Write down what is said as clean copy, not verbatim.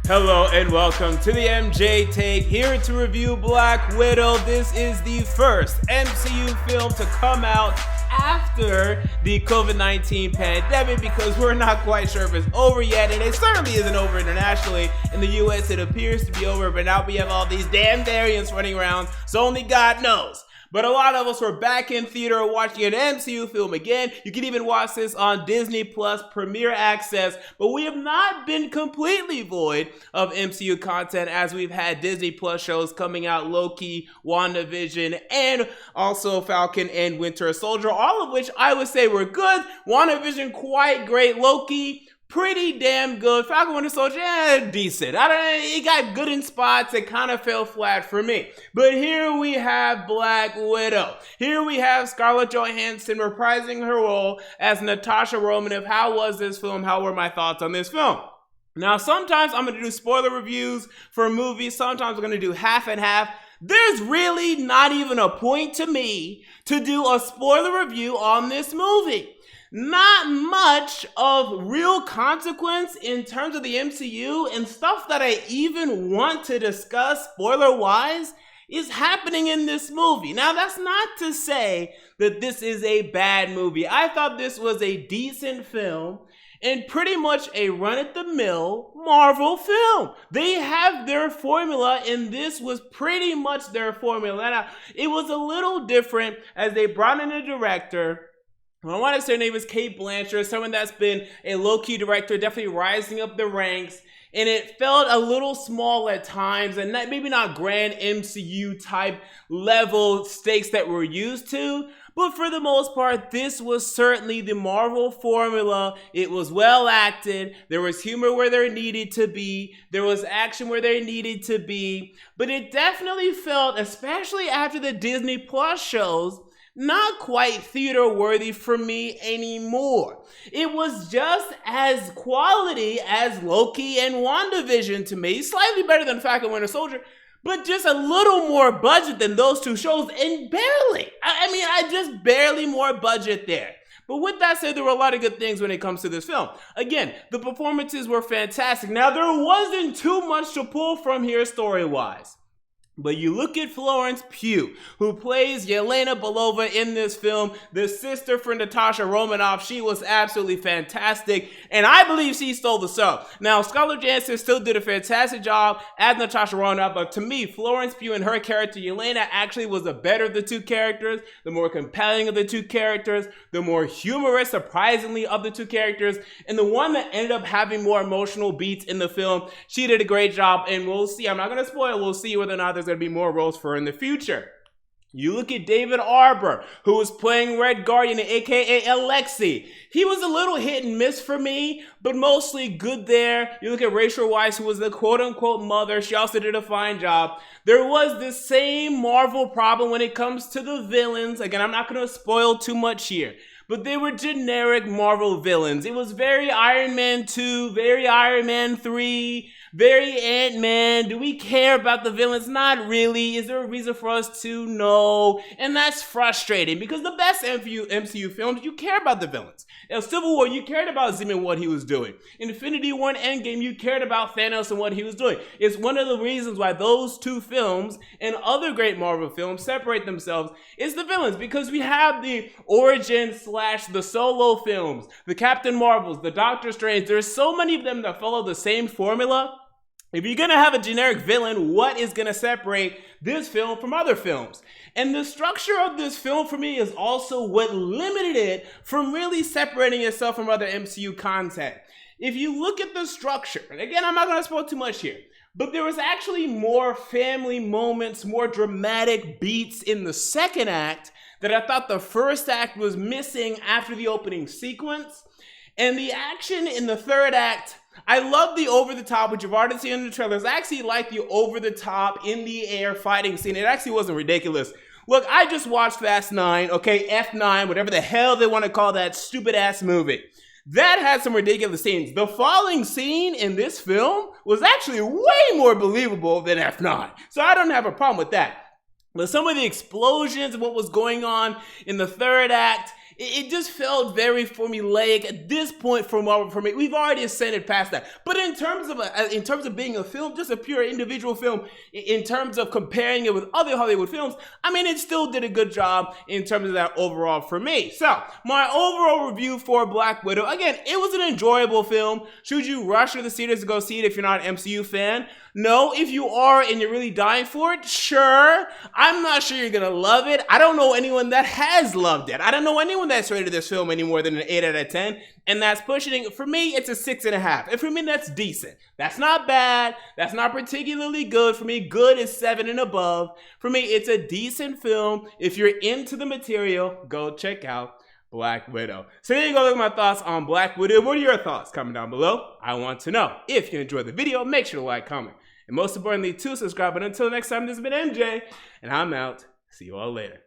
Hello and welcome to the MJ Take, here to review Black Widow. This is the first MCU film to come out after the COVID-19 pandemic because we're not quite sure if it's over yet, and it certainly isn't over internationally. In the US it appears to be over, but now we have all these damn variants running around, so only God knows. But a lot of us were back in theater watching an MCU film again. You can even watch this on Disney Plus Premier Access, but we have not been completely void of MCU content as we've had Disney Plus shows coming out, Loki, WandaVision, and also Falcon and Winter Soldier, all of which I would say were good. WandaVision, quite great. Loki, pretty damn good. Falcon Winter Soldier, decent. It got good in spots. It kind of fell flat for me. But here we have Black Widow. Here we have Scarlett Johansson reprising her role as Natasha Romanoff. How was this film? How were my thoughts on this film? Now, sometimes I'm going to do spoiler reviews for movies. Sometimes I'm going to do half and half. There's really not even a point to me to do a spoiler review on this movie. Not much of real consequence in terms of the MCU and stuff that I even want to discuss spoiler-wise is happening in this movie. Now, that's not to say that this is a bad movie. I thought this was a decent film and pretty much a run-at-the-mill Marvel film. They have their formula, and this was pretty much their formula. Now, it was a little different as they brought in a director. I want to say her name is Kate Blanchett, someone that's been a low-key director, definitely rising up the ranks, and it felt a little small at times, and maybe not grand MCU type level stakes that we're used to, but for the most part, this was certainly the Marvel formula. It was well acted, there was humor where there needed to be, there was action where there needed to be, but it definitely felt, especially after the Disney Plus shows, not quite theater worthy for me anymore. It was just as quality as Loki and WandaVision to me, slightly better than Falcon and Winter Soldier, but just a little more budget than those two shows, and barely. I just barely more budget there. But with that said, there were a lot of good things when it comes to this film. Again, the performances were fantastic. Now, there wasn't too much to pull from here story-wise. But you look at Florence Pugh, who plays Yelena Belova in this film, the sister for Natasha Romanoff. She was absolutely fantastic, and I believe she stole the show. Now, Scarlett Johansson still did a fantastic job as Natasha Romanoff, but to me, Florence Pugh and her character, Yelena, actually was the better of the two characters, the more compelling of the two characters, the more humorous, surprisingly, of the two characters, and the one that ended up having more emotional beats in the film. She did a great job, and we'll see. I'm not going to spoil. We'll see whether or not there's going to be more roles for her in the future. You look at David Arbor, who was playing Red Guardian, aka Alexei. He was a little hit and miss for me, but mostly good there. You look at Rachel Weisz, who was the quote-unquote mother. She also did a fine job. There was the same Marvel problem when it comes to the villains. Again, I'm not going to spoil too much here, but they were generic Marvel villains. It was very Iron Man 2, very Iron Man 3, very Ant-Man. Do we care about the villains? Not really. Is there a reason for us to? No. And that's frustrating because the best MCU films, you care about the villains. In Civil War, you cared about Zim and what he was doing. In Infinity War and Endgame, you cared about Thanos and what he was doing. It's one of the reasons why those two films and other great Marvel films separate themselves is the villains, because we have the origin / the solo films, the Captain Marvels, the Doctor Strange. There's so many of them that follow the same formula. If you're going to have a generic villain, what is going to separate this film from other films? And the structure of this film for me is also what limited it from really separating itself from other MCU content. If you look at the structure, and again, I'm not going to spoil too much here, but there was actually more family moments, more dramatic beats in the second act that I thought the first act was missing after the opening sequence. And the action in the third act, I love the over-the-top, which you've already seen in the trailers. I actually like the over-the-top, in-the-air fighting scene. It actually wasn't ridiculous. Look, I just watched Fast 9, okay, F9, whatever the hell they want to call that stupid-ass movie. That had some ridiculous scenes. The falling scene in this film was actually way more believable than F9. So I don't have a problem with that. But some of the explosions and what was going on in the third act, It just felt very formulaic at this point for Marvel. For me, we've already ascended past that. But in terms of being a film, just a pure individual film, in terms of comparing it with other Hollywood films, I mean, it still did a good job in terms of that overall for me. So my overall review for Black Widow, again, it was an enjoyable film. Should you rush to the theaters to go see it if you're not an MCU fan? No. If you are and you're really dying for it, sure. I'm not sure you're gonna love it. I don't know anyone that has loved it. I don't know anyone that's rated this film any more than an 8 out of 10, and that's pushing it. For me, it's a 6.5. And for me, that's decent. That's not bad. That's not particularly good. For me, good is 7 and above. For me, it's a decent film. If you're into the material, go check out Black Widow. So there you go, look at my thoughts on Black Widow. What are your thoughts? Comment down below. I want to know. If you enjoyed the video, make sure to like, comment, and most importantly, to subscribe. But until next time, this has been MJ, and I'm out. See you all later.